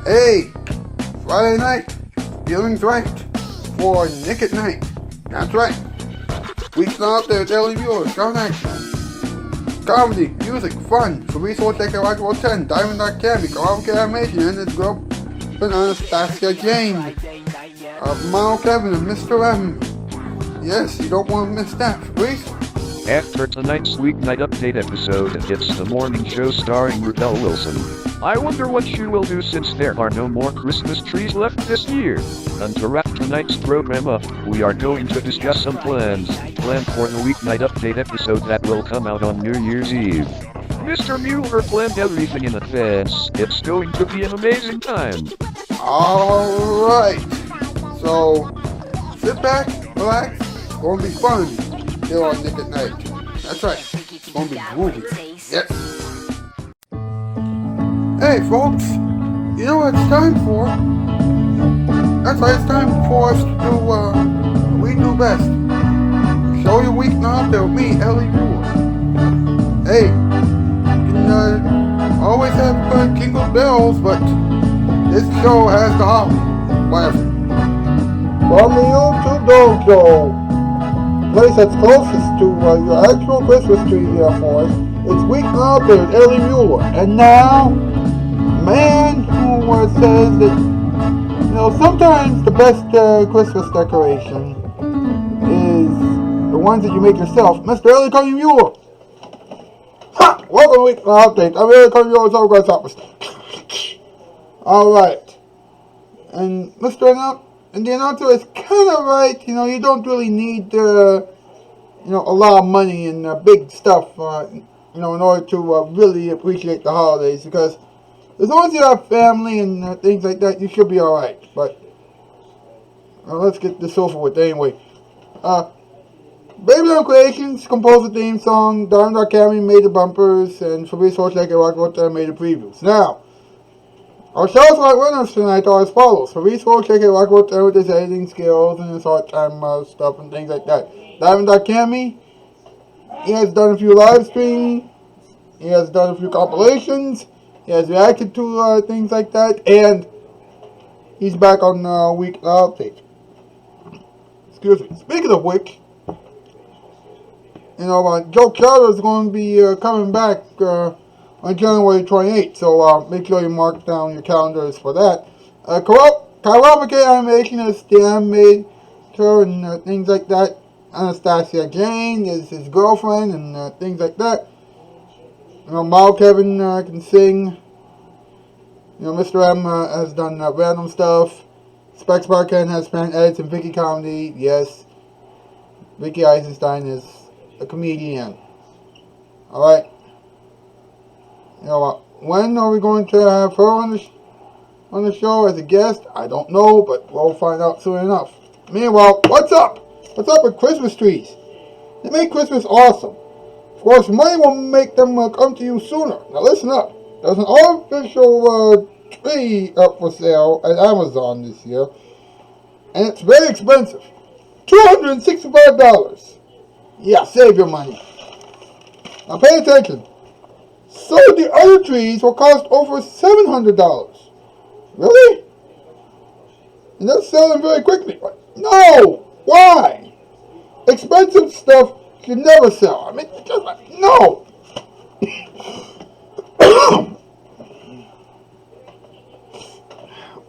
Hey, Friday night, feeling's right for Nick at Night. That's right. Weeknight out there with Ellie Muller, Shoutout Action. Comedy, music, fun. For resource check out Rock 10, Diamond.com, Karaoke Animation, and its girl, Anastasia Jane. Mao Kevin and Mr. M. Yes, you don't want to miss that, please. After tonight's Weeknight Update episode, it's the morning show starring Rudell Wilson. I wonder what she will do since there are no more Christmas trees left this year. And to wrap tonight's program up, we are going to discuss some plans for the Weeknight Update episode that will come out on New Year's Eve. Mr. Muller planned everything in advance. It's going to be an amazing time. Alright, so sit back, relax, it's going to be fun here on Nick at Night. That's right, it's going to be groovy. Yes. Hey folks, you know what it's time for? That's right, it's time for us to do what we do best. Show your week now out there with me, Ellie Muller. Hey, you can always have jingle bells, but this show has the holly. Whatever. From the YouTube Dojo, place that's closest to your actual Christmas tree here for us, it's Week Out there with Ellie Muller. And now, man who says that, sometimes the best Christmas decoration is the ones that you make yourself, Mr. Ellie Cody Muller. Ha! Welcome to Week Update. I'm Ellie Cody Muller, over Grasshoppers. Alright. And and the announcer is kind of right. You don't really need, a lot of money and big stuff, in order to really appreciate the holidays. Because as long as you have family and things like that, you should be alright. But let's get this over with anyway. Baby Down Creations composed the theme song. Diamond Academy made the bumpers. And Fabrice Horchak and Rock made the previews. Now, our Shoutout Spotlight winners tonight are as follows. Fabrice Horchak and Rock with his editing skills and his hard time stuff and things like that. Diamond.com, he has done a few live streams. He has done a few compilations. He has reacted to things like that. And he's back on Week Update. Excuse me. Speaking of which, Joe Crowder is going to be coming back on January 28th, so make sure you mark down your calendars for that. Karaoke Animation is the animator and things like that. Anastasia Jane is his girlfriend and things like that. Mao Kevin can sing. Mr. M has done random stuff. Specs Barkan has fan edits and Vicky comedy. Yes, Vicky Eisenstein is a comedian. Alright. When are we going to have her on the show as a guest? I don't know, but we'll find out soon enough. Meanwhile, what's up? What's up with Christmas trees? They make Christmas awesome. Of course, money will make them come to you sooner. Now listen up. There's an artificial tree up for sale at Amazon this year, and it's very expensive. $265. Yeah, save your money. Now pay attention. So the other trees will cost over $700. Really? And they'll sell them very quickly. No! Why? Expensive stuff should never sell. I mean, just like, no!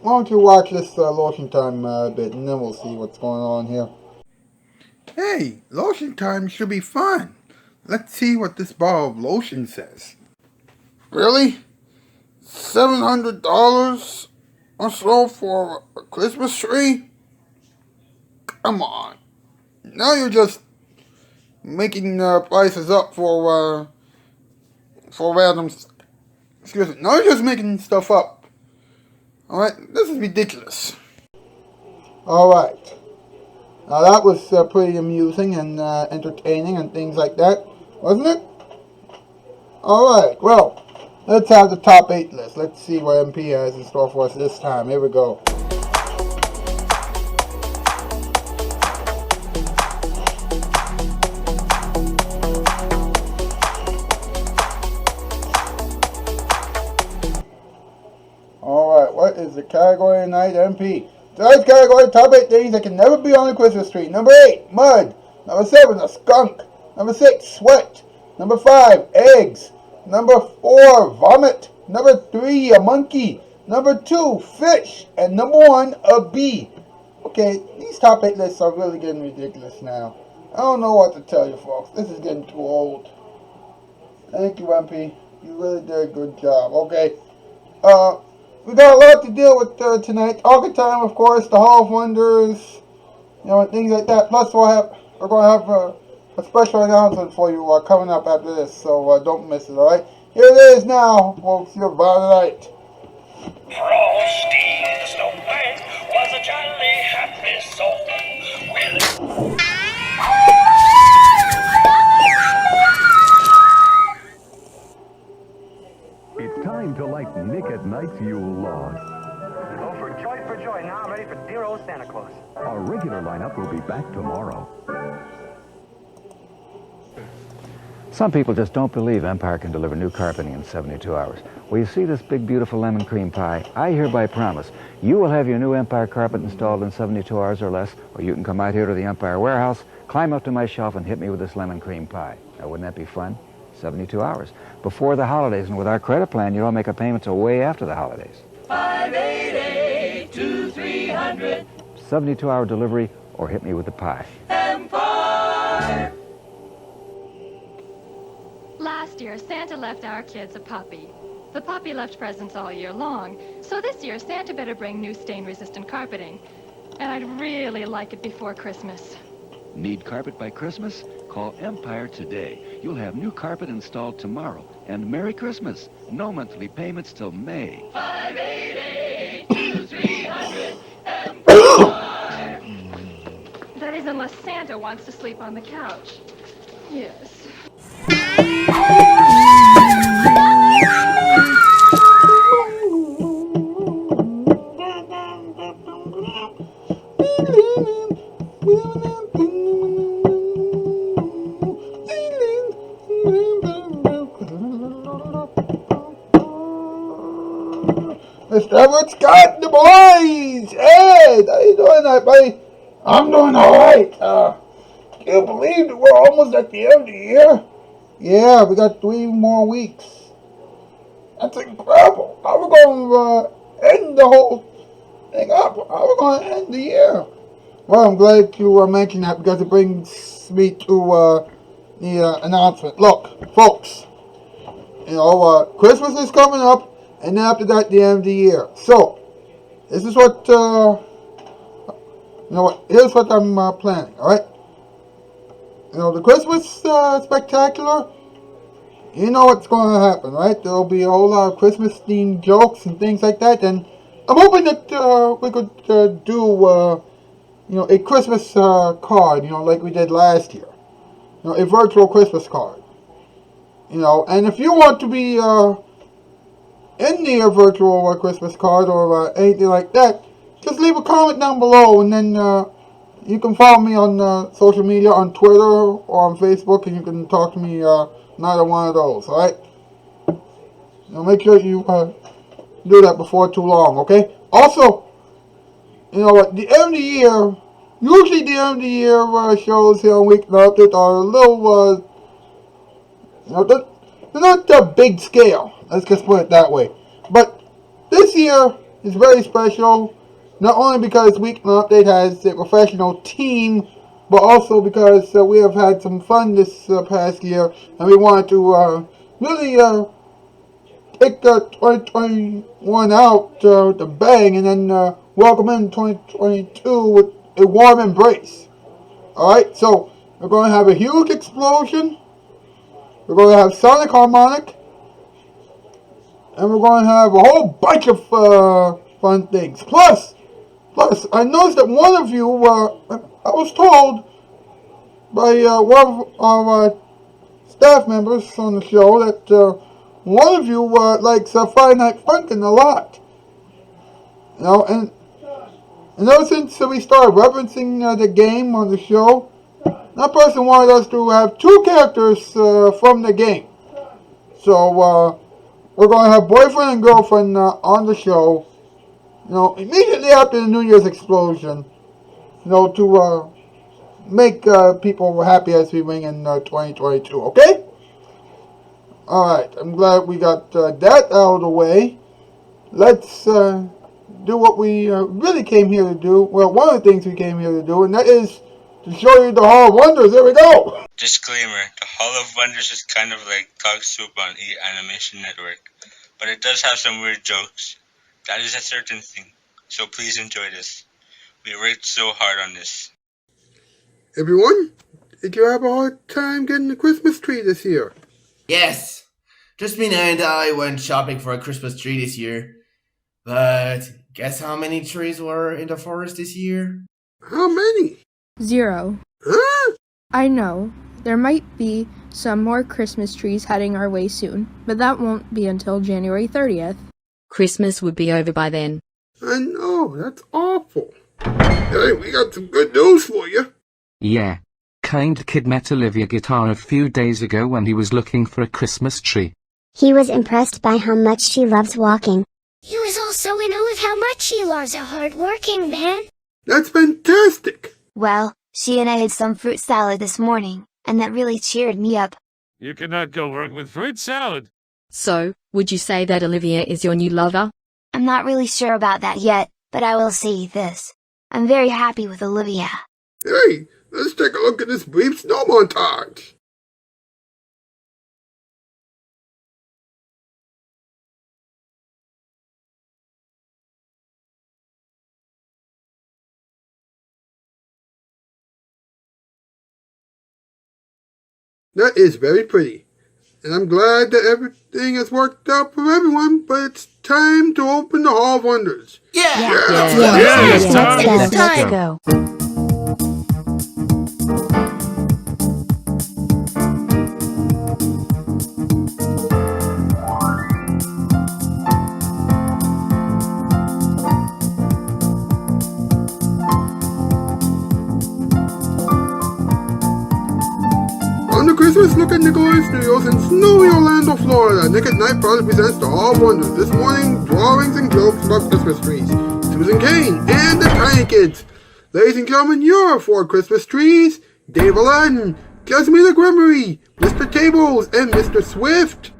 Why don't you watch this Lotion Time bit, and then we'll see what's going on here. Hey, Lotion Time should be fun. Let's see what this bottle of lotion says. Really? $700 or so for a Christmas tree? Come on. Now you're just making prices up for random... Excuse me. Now you're just making stuff up. Alright? This is ridiculous. Alright. Now that was pretty amusing and entertaining and things like that. Wasn't it? Alright, well... Let's have the top 8 list. Let's see what MP has in store for us this time. Here we go. Alright, what is the category tonight, MP? Tonight's category, top 8 things that can never be on a Christmas tree. Number 8, mud. Number 7, a skunk. Number 6, sweat. Number 5, eggs. Number 4, vomit. Number 3, a monkey. Number 2, fish. And number 1, a bee. Okay, these top 8 lists are really getting ridiculous now. I don't know what to tell you, folks. This is getting too old. Thank you, MP. You really did a good job. Okay. We got a lot to deal with tonight. Talking time, of course, the Hall of Wonders, and things like that. Plus, we're going to have a special announcement for you coming up after this, so don't miss it, alright? Here it is now, folks, your Weeknight. Frosty the Snowman was a jolly happy soul. It's time to light Nick at Night's Yule log. Oh, for joy, now I'm ready for dear old Santa Claus. Our regular lineup will be back tomorrow. Some people just don't believe Empire can deliver new carpeting in 72 hours. Well, you see this big, beautiful lemon cream pie? I hereby promise you will have your new Empire carpet installed in 72 hours or less, or you can come out here to the Empire warehouse, climb up to my shelf, and hit me with this lemon cream pie. Now, wouldn't that be fun? 72 hours. Before the holidays, and with our credit plan, you don't make a payment till way after the holidays. 588-2300 72-hour delivery, or hit me with the pie. Empire. Last year, Santa left our kids a puppy. The puppy left presents all year long, so this year, Santa better bring new stain-resistant carpeting. And I'd really like it before Christmas. Need carpet by Christmas? Call Empire today. You'll have new carpet installed tomorrow. And Merry Christmas. No monthly payments till May. 588-2300 Empire. That is, unless Santa wants to sleep on the couch. Yes. Mr. Edward Scott and the boys! Hey, how you doing, buddy? I'm doing alright. Can you believe that we're almost at the end of the year? Yeah, we got 3 more weeks. That's incredible. How are we going to end the whole thing up? How are we going to end the year? Well, I'm glad you mentioned that because it brings me to the announcement. Look, folks, Christmas is coming up, and then after that, the end of the year. So, this is what, here's what I'm planning, alright? The Christmas spectacular, you know what's going to happen, right? There'll be a whole lot of Christmas-themed jokes and things like that, and I'm hoping that we could do, a Christmas card, like we did last year. A virtual Christmas card. And if you want to be in the virtual Christmas card or anything like that, just leave a comment down below, and then you can follow me on social media, on Twitter or on Facebook, and you can talk to me neither one of those, alright? Make sure you do that before too long, okay? Also, at the end of the year, usually the end of the year shows here on Weeknight are a little, they're not a big scale. Let's just put it that way. But this year is very special, not only because Weeknight has a professional team, but also because we have had some fun this past year, and we wanted to really take 2021 out with a bang, and then welcome in 2022 with a warm embrace. Alright, so we're going to have a huge explosion. We're going to have Sonic Harmonic. And we're going to have a whole bunch of fun things. Plus, I noticed that one of you, I was told by one of our staff members on the show that one of you likes Friday Night Funkin' a lot. And ever since we started referencing the game on the show, that person wanted us to have 2 characters from the game. So, we're going to have boyfriend and girlfriend on the show. Immediately after the New Year's explosion, to make people happy as we ring in 2022, okay? Alright, I'm glad we got that out of the way. Let's do what we really came here to do. Well, one of the things we came here to do, and that is to show you the Hall of Wonders. Here we go! Disclaimer, the Hall of Wonders is kind of like dog soup on E! Animation Network, but it does have some weird jokes. That is a certain thing, so please enjoy this. We worked so hard on this. Everyone, did you have a hard time getting the Christmas tree this year? Yes, Jasmine and I went shopping for a Christmas tree this year. But guess how many trees were in the forest this year? How many? 0. Huh? I know. There might be some more Christmas trees heading our way soon, but that won't be until January 30th. Christmas would be over by then. I know, that's awful. Hey, we got some good news for you. Yeah. Kind Kid met Olivia Guitar a few days ago when he was looking for a Christmas tree. He was impressed by how much she loves walking. He was also in awe of how much she loves a hard-working man. That's fantastic. Well, she and I had some fruit salad this morning, and that really cheered me up. You cannot go wrong with fruit salad. So, would you say that Olivia is your new lover? I'm not really sure about that yet, but I will say this. I'm very happy with Olivia. Hey, let's take a look at this brief snow montage. That is very pretty. And I'm glad that everything has worked out for everyone, but it's time to open the Hall of Wonders. Let's go. On the Christmas look at Nickelodeon Studios in snowy Orlando, Florida, Nick at Night proudly presents the Hall of Wonders. This morning, drawings and jokes about Christmas trees. Susan Kane and the Tiny Kids. Ladies and gentlemen, your 4 Christmas trees, Dave Aladdin, Jasmine Gremery, Mr. Tables, and Mr. Swift.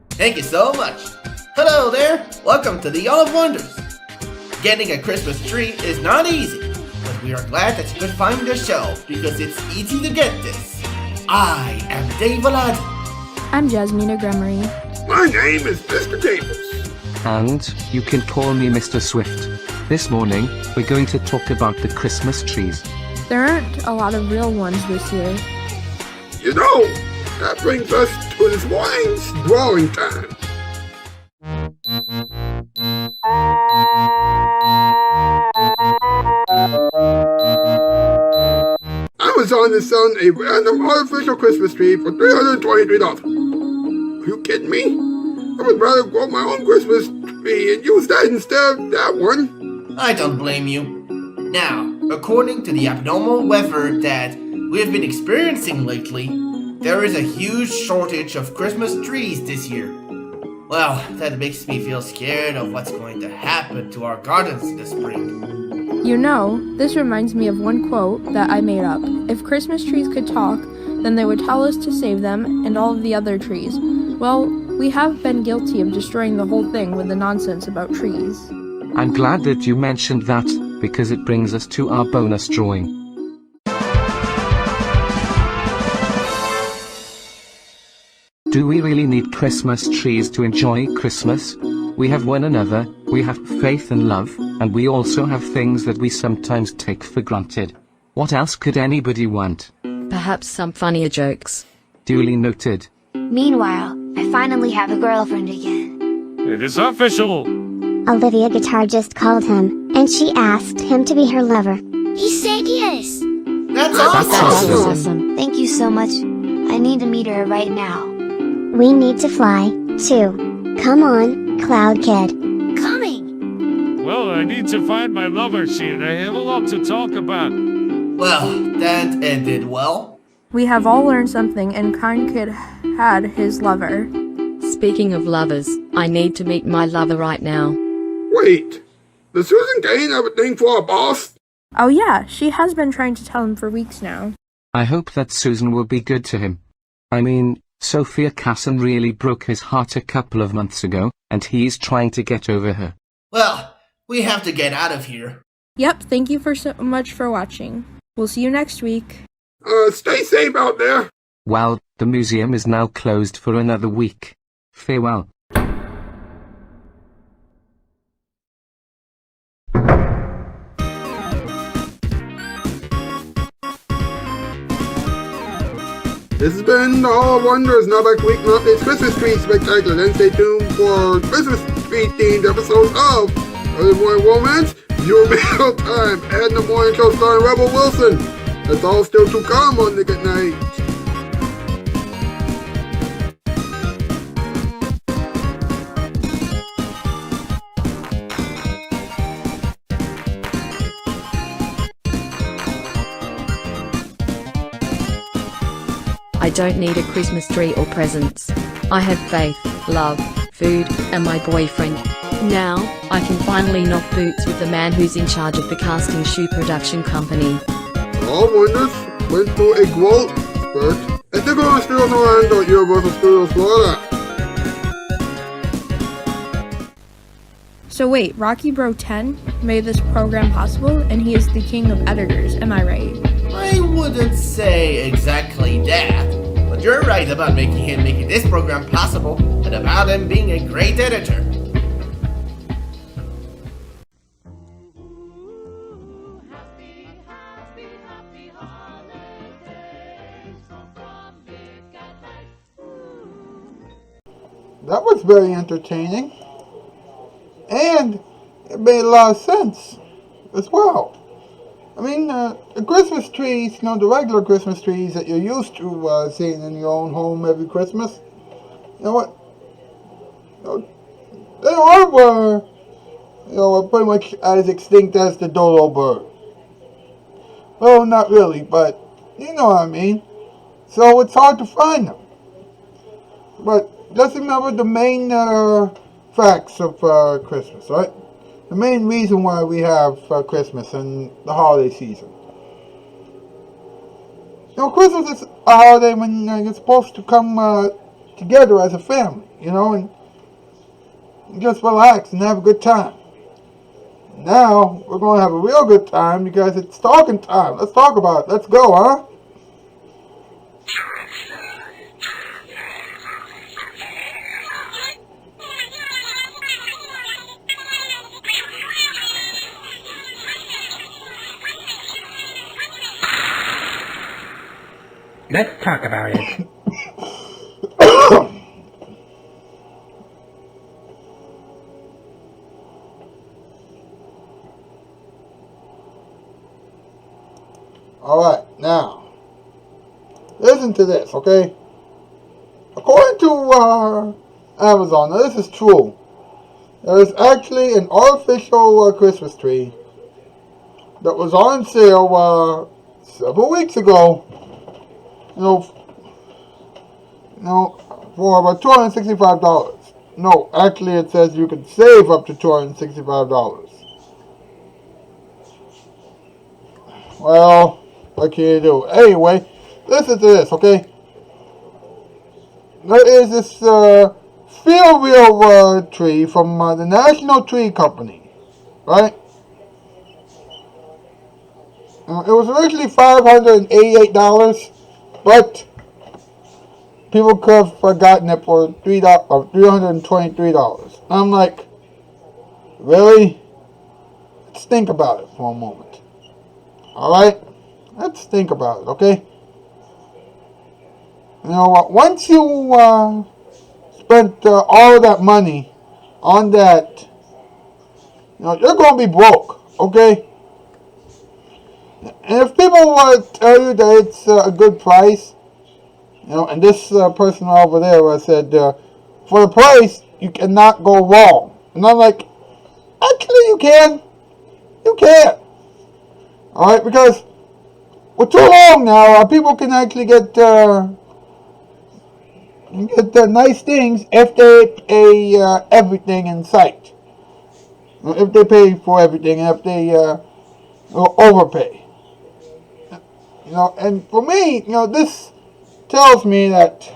Thank you so much. Hello there. Welcome to the Hall of Wonders. Getting a Christmas tree is not easy, but we are glad that you could find the show because it's easy to get this. I am Dave Aladdin. I'm Jasmine Gremery. My name is Mr. Tables. And you can call me Mr. Swift. This morning, we're going to talk about the Christmas trees. There aren't a lot of real ones this year. You know, that brings us to this morning's drawing time. Amazon is selling a random artificial Christmas tree for $323. Are you kidding me? I would rather grow my own Christmas tree and use that instead of that one. I don't blame you. Now, according to the abnormal weather that we've been experiencing lately, there is a huge shortage of Christmas trees this year. Well, that makes me feel scared of what's going to happen to our gardens in the spring. You know, this reminds me of one quote that I made up. If Christmas trees could talk, then they would tell us to save them and all of the other trees. Well, we have been guilty of destroying the whole thing with the nonsense about trees. I'm glad that you mentioned that, because it brings us to our bonus drawing. Do we really need Christmas trees to enjoy Christmas? We have one another, we have faith and love, and we also have things that we sometimes take for granted. What else could anybody want? Perhaps some funnier jokes. Duly noted. Meanwhile, I finally have a girlfriend again. It is official. Olivia Guitar just called him, and she asked him to be her lover. He said yes. That's That's awesome. awesome. Thank you so much. I need to meet her right now. We need to fly, too. Come on, Cloud Kid. Coming. Well, I need to find my lover, she and I have a lot to talk about. Well, that ended well. We have all learned something, and Kind Kid had his lover. Speaking of lovers, I need to meet my lover right now. Wait, Does Susan Kane have a thing for a boss? Oh yeah, she has been trying to tell him for weeks now. I hope that Susan will be good to him. I mean, Sophia Casson really broke his heart a couple of months ago, and he's trying to get over her. Well, we have to get out of here. Yep, thank you so much for watching. We'll see you next week. Stay safe out there. Well, the museum is now closed for another week. Farewell. This has been the Hall of Wonders, now back to Weeknight Updates Christmas Tree Spectacular. Then stay tuned for Christmas tree themed episodes of Early Morning Romance, Your Mail Time, and the morning show starring Rebel Wilson. That's all still to come on Nick at Night. I don't need a Christmas tree or presents. I have faith, love, food, and my boyfriend. Now, I can finally knock boots with the man who's in charge of the casting shoe production company. All Wonders went through a growth spurt at the Golden Studios Orlando at Universal Studios Florida. So wait, Rocky Bro 10 made this program possible, and he is the king of editors, am I right? I wouldn't say exactly that, but you're right about making this program possible and about him being a great editor. That was very entertaining, and it made a lot of sense as well. I mean, the Christmas trees, the regular Christmas trees that you're used to seeing in your own home every Christmas, you know what? They are, pretty much as extinct as the dodo bird. Well, not really, but you know what I mean. So it's hard to find them. But just remember the main facts of Christmas, right? The main reason why we have Christmas and the holiday season. Christmas is a holiday when you're supposed to come together as a family, and just relax and have a good time. Now, we're going to have a real good time because it's talking time. Let's talk about it. Let's go, huh? Let's talk about it. Alright, now, listen to this, okay? According to Amazon, now this is true. There is actually an artificial Christmas tree that was on sale several weeks ago. For about $265. No, actually it says you can save up to $265. Well, what can you do? Anyway, listen to this, okay? There is this Feel Real tree from the National Tree Company, right? It was originally $588, but people could have gotten it for $323. I'm like, really? Let's think about it for a moment. Alright? Let's think about it, okay? You know what? Once you spent all of that money on that, you're going to be broke, okay? And if people tell you that it's a good price, and this person over there said, for the price, you cannot go wrong. And I'm like, actually you can. You can. Alright, because for too long now, people can actually get nice things if they pay everything in sight. if they pay for everything, and if they overpay. And for me, this tells me that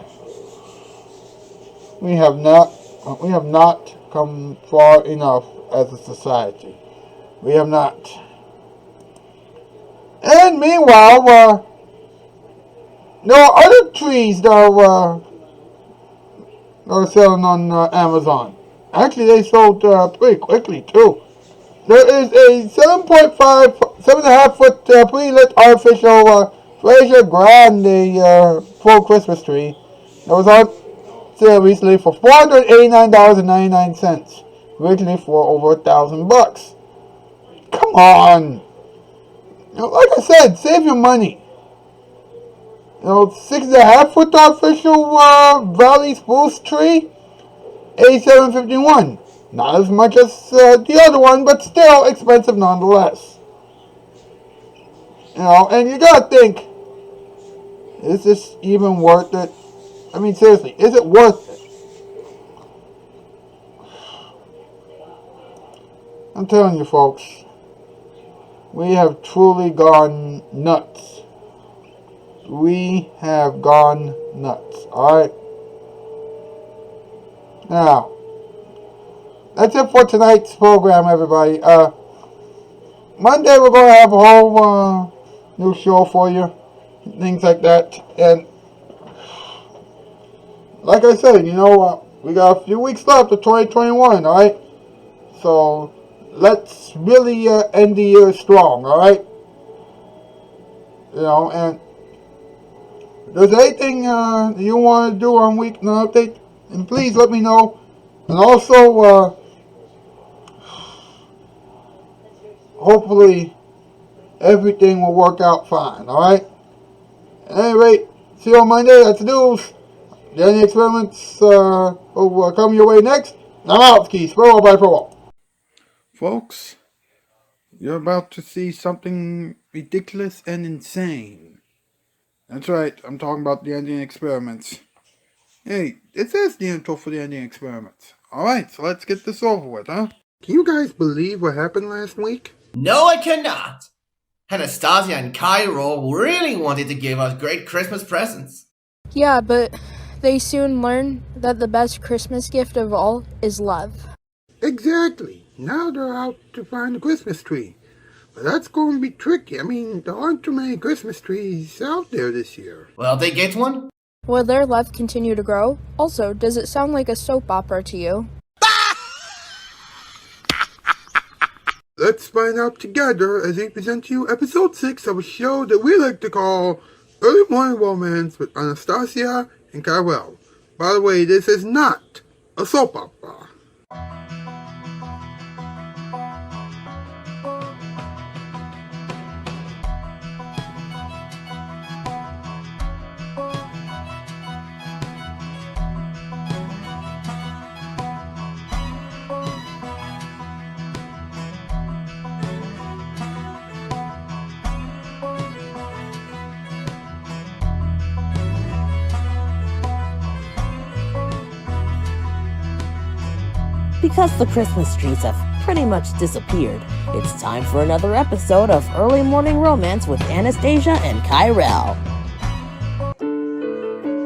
we have not come far enough as a society. We have not. And meanwhile, there are other trees that are selling on Amazon. Actually, they sold pretty quickly too. There is a 7.5 foot pre-lit artificial Fraser Grande full Christmas tree that was on sale recently for $489.99. Originally for over $1,000. Come on! Like I said, save your money. 6.5 foot artificial Valley spruce tree, $87.51. Not as much as the other one, but still expensive nonetheless. And you gotta think, is this even worth it? I mean, seriously, is it worth it? I'm telling you, folks, we have truly gone nuts. We have gone nuts. Alright? Now, that's it for tonight's program, everybody. Monday we're going to have a whole new show for you. Things like that. And, like I said, we got a few weeks left of 2021, alright? So, let's really end the year strong, alright? And if there's anything you want to do on Weeknight Update, and please let me know. And also, hopefully, everything will work out fine, alright? At any rate, see you on Monday. That's the news. The ending experiments will come your way next. I'm out, Keys. Farewell, bye, farewell. Folks, you're about to see something ridiculous and insane. That's right, I'm talking about the ending experiments. Hey, it says the intro for the ending experiments. Alright, so let's get this over with, huh? Can you guys believe what happened last week? No, I cannot. Anastasia and Cairo really wanted to give us great Christmas presents. Yeah, but they soon learn that the best Christmas gift of all is love. Exactly. Now they're out to find the Christmas tree. But that's going to be tricky. I mean, there aren't too many Christmas trees out there this year. Will they get one? Will their love continue to grow? Also, does it sound like a soap opera to you? Let's find out together as we present to you episode 6 of a show that we like to call Early Morning Romance with Anastasia and Kyrell. By the way, this is not a soap opera. Because the Christmas trees have pretty much disappeared, it's time for another episode of Early Morning Romance with Anastasia and Kyrell.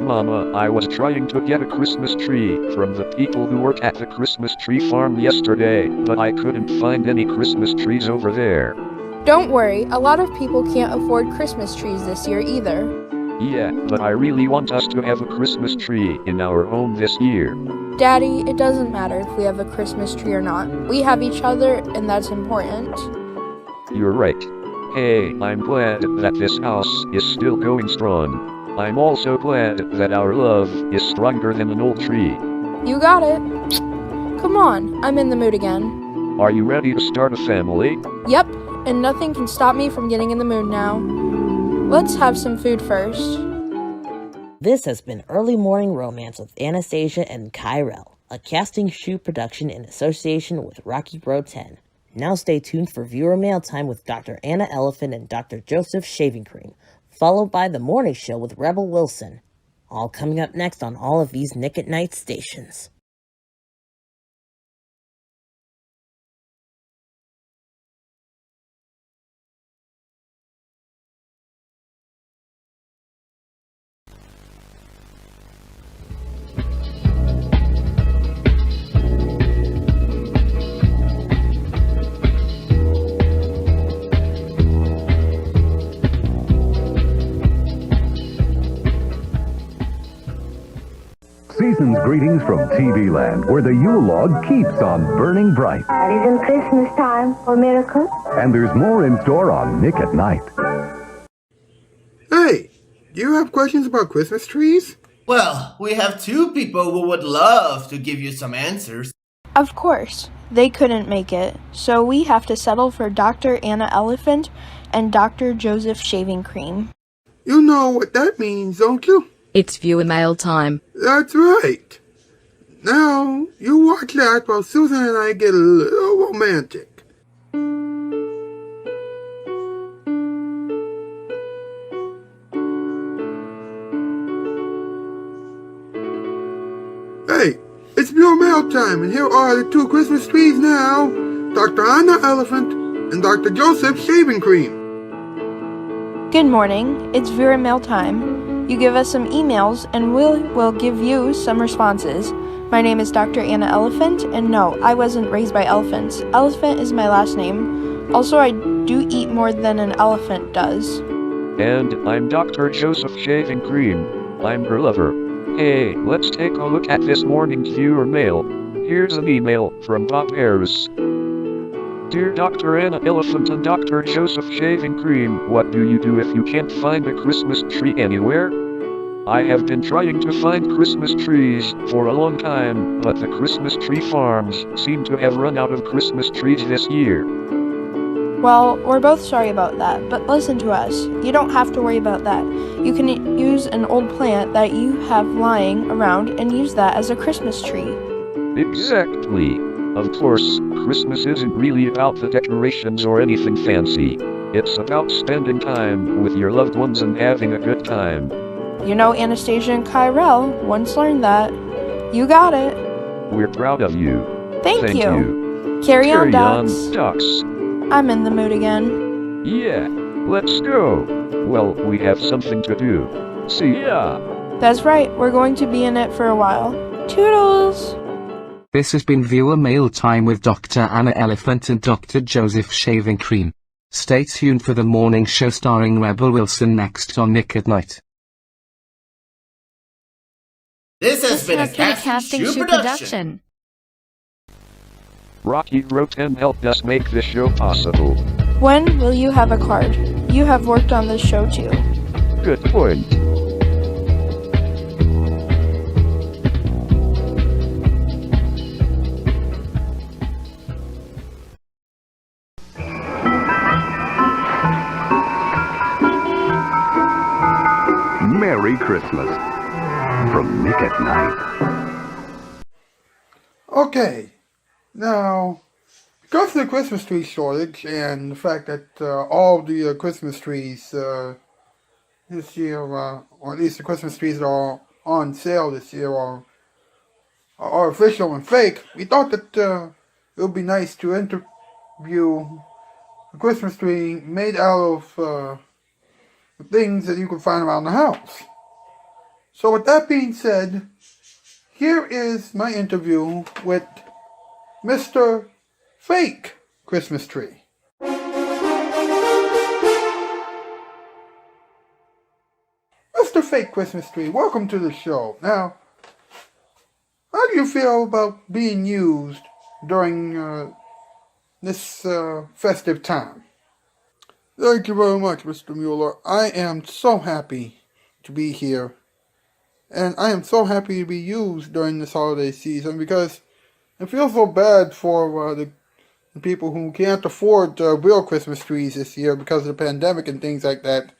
Mama, I was trying to get a Christmas tree from the people who work at the Christmas tree farm yesterday, but I couldn't find any Christmas trees over there. Don't worry, a lot of people can't afford Christmas trees this year either. Yeah, but I really want us to have a Christmas tree in our home this year. Daddy, it doesn't matter if we have a Christmas tree or not. We have each other, and that's important. You're right. Hey, I'm glad that this house is still going strong. I'm also glad that our love is stronger than an old tree. You got it. Come on, I'm in the mood again. Are you ready to start a family? Yep, and nothing can stop me from getting in the mood now. Let's have some food first. This has been Early Morning Romance with Anastasia and Kyrell, a casting shoot production in association with Rocky Road 10. Now stay tuned for viewer mail time with Dr. Anna Elephant and Dr. Joseph Shaving Cream, followed by The Morning Show with Rebel Wilson. All coming up next on all of these Nick at Night stations. Greetings from TV Land, where the Yule log keeps on burning bright. It isn't Christmas time for miracles. And there's more in store on Nick at Night. Hey, do you have questions about Christmas trees? Well, we have two people who would love to give you some answers. Of course, they couldn't make it, so we have to settle for Dr. Anna Elephant and Dr. Joseph Shaving Cream. You know what that means, don't you? It's viewer mail time. That's right. Now, you watch that while Susan and I get a little romantic. Hey, it's viewer mail time, and here are the two Christmas trees now. Dr. Anna Elephant and Dr. Joseph Shaving Cream. Good morning, it's viewer mail time. You give us some emails and we'll give you some responses. My name is Dr. Anna Elephant, and no, I wasn't raised by elephants. Elephant is my last name. Also, I do eat more than an elephant does. And I'm Dr. Joseph Shaving Cream. I'm her lover. Hey, let's take a look at this morning's viewer mail. Here's an email from Bob Harris. Dear Dr. Anna Elephant and Dr. Joseph Shaving Cream, what do you do if you can't find a Christmas tree anywhere? I have been trying to find Christmas trees for a long time, but the Christmas tree farms seem to have run out of Christmas trees this year. Well, we're both sorry about that, but listen to us. You don't have to worry about that. You can use an old plant that you have lying around and use that as a Christmas tree. Exactly. Of course, Christmas isn't really about the decorations or anything fancy. It's about spending time with your loved ones and having a good time. You know, Anastasia and Kyrell once learned that. You got it. We're proud of you. Thank you. Carry on, Ducks. I'm in the mood again. Yeah, let's go. Well, we have something to do. See ya. That's right, we're going to be in it for a while. Toodles! This has been viewer mail time with Dr. Anna Elephant and Dr. Joseph Shaving Cream. Stay tuned for the morning show starring Rebel Wilson next on Nick at Night. This has been a casting shoe production. Rocky Road 10 helped us make this show possible. When will you have a card? You have worked on this show too. Good point. Merry Christmas from Nick at Night. Okay, now, because of the Christmas tree shortage and the fact that all the Christmas trees this year, or at least the Christmas trees that are on sale this year are artificial and fake, we thought that it would be nice to interview a Christmas tree made out of things that you can find around the house. So with that being said, here is my interview with Mr. Fake Christmas Tree. Mr. Fake Christmas Tree, welcome to the show. Now, how do you feel about being used during this festive time? Thank you very much, Mr. Muller. I am so happy to be here. And I am so happy to be used during this holiday season because I feel so bad for the people who can't afford real Christmas trees this year because of the pandemic and things like that.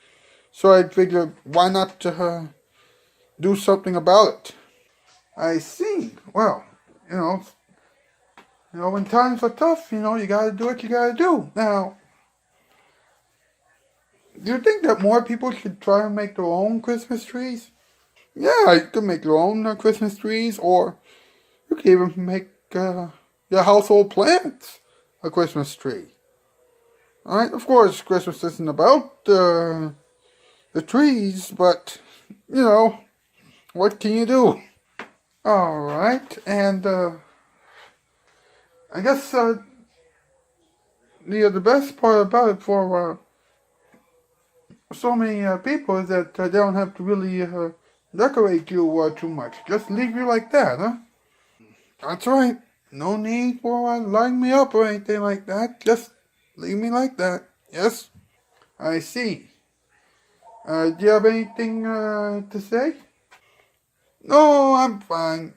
So I figured, why not do something about it? I see. Well, you know, when times are tough, you gotta do what you gotta do. Now, do you think that more people should try and make their own Christmas trees? Yeah, you can make your own Christmas trees, or you can even make your household plants a Christmas tree. Alright, of course, Christmas isn't about the trees, but, what can you do? Alright, and I guess the best part about it for so many people is that they don't have to really decorate you too much. Just leave you like that, huh? That's right. No need for lighting me up or anything like that. Just leave me like that. Yes? I see. Do you have anything to say? No, I'm fine.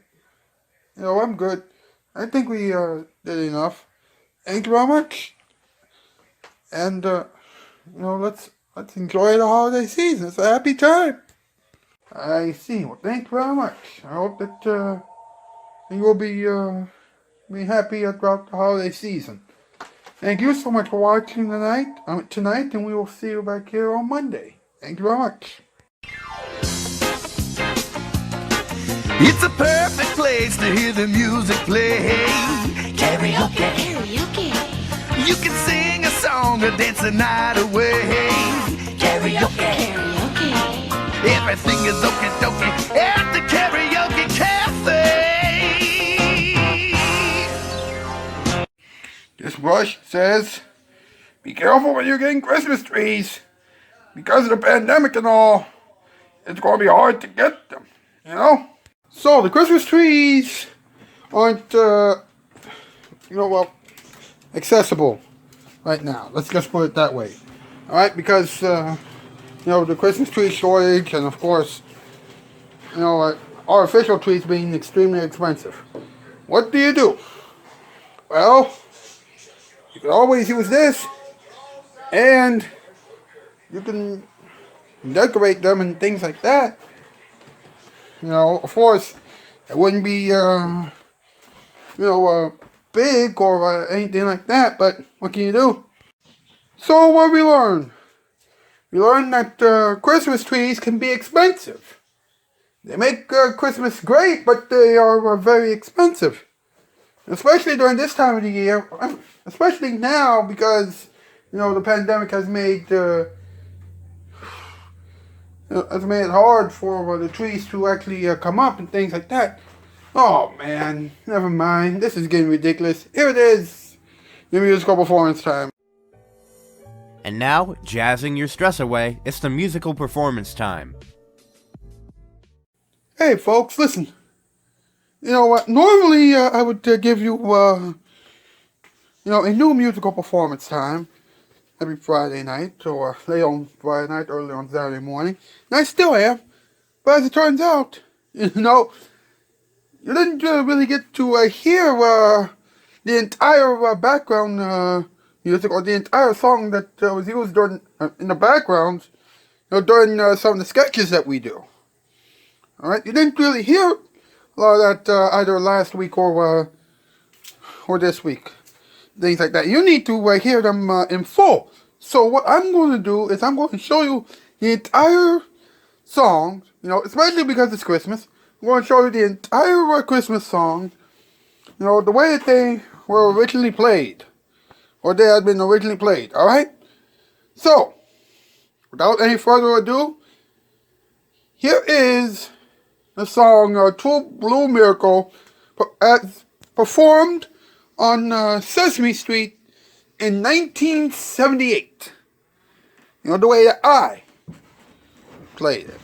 I'm good. I think we did enough. Thank you very much. And let's enjoy the holiday season. It's a happy time. I see. Well, thank you very much. I hope that you will be happy throughout the holiday season. Thank you so much for watching tonight, and we will see you back here on Monday. Thank you very much. It's a perfect place to hear the music play. Karaoke. Karaoke. You can sing a song or dance the night away. Karaoke. Karaoke. Everything is okie dokie at the Karaoke Cafe. This brush says, be careful when you're getting Christmas trees. Because of the pandemic and all, it's going to be hard to get them, So, the Christmas trees aren't, accessible right now. Let's just put it that way. Alright, because, the Christmas tree shortage and, of course, artificial trees being extremely expensive. What do? Well, you can always use this, and you can decorate them and things like that. Of course, it wouldn't be, big or anything like that, but what can you do? So what we learned? We learned that Christmas trees can be expensive. They make Christmas great, but they are very expensive. Especially during this time of the year, especially now because, the pandemic has made it hard for the trees to actually come up and things like that. Oh man, never mind. This is getting ridiculous. Here it is. The musical performance time. And now, jazzing your stress away, it's the musical performance time. Hey folks, listen. You know what? Normally I would give you, a new musical performance time every Friday night, or late on Friday night, early on Saturday morning. And I still am. But as it turns out, you didn't really get to hear the entire background music, or the entire song that was used during in the background, during some of the sketches that we do. Alright? You didn't really hear a lot of that either last week or this week. Things like that. You need to hear them in full. So what I'm going to do is I'm going to show you the entire song, especially because it's Christmas. I'm going to show you the entire Christmas song, the way that they were originally played, or they had been originally played, alright? So, without any further ado, here is the song True Blue Miracle, as performed on Sesame Street in 1978. The way that I played it.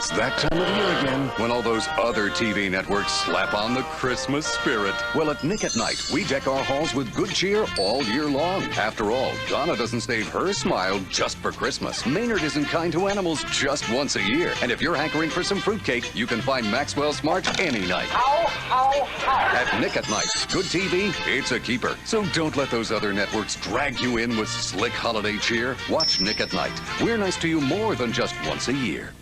It's that time of year again when all those other TV networks slap on the Christmas spirit. Well, at Nick at Night, we deck our halls with good cheer all year long. After all, Donna doesn't save her smile just for Christmas. Maynard isn't kind to animals just once a year. And if you're hankering for some fruitcake, you can find Maxwell Smart any night. At Nick at Night, good TV, it's a keeper. So don't let those other networks drag you in with slick holiday cheer. Watch Nick at Night. We're nice to you more than just once a year.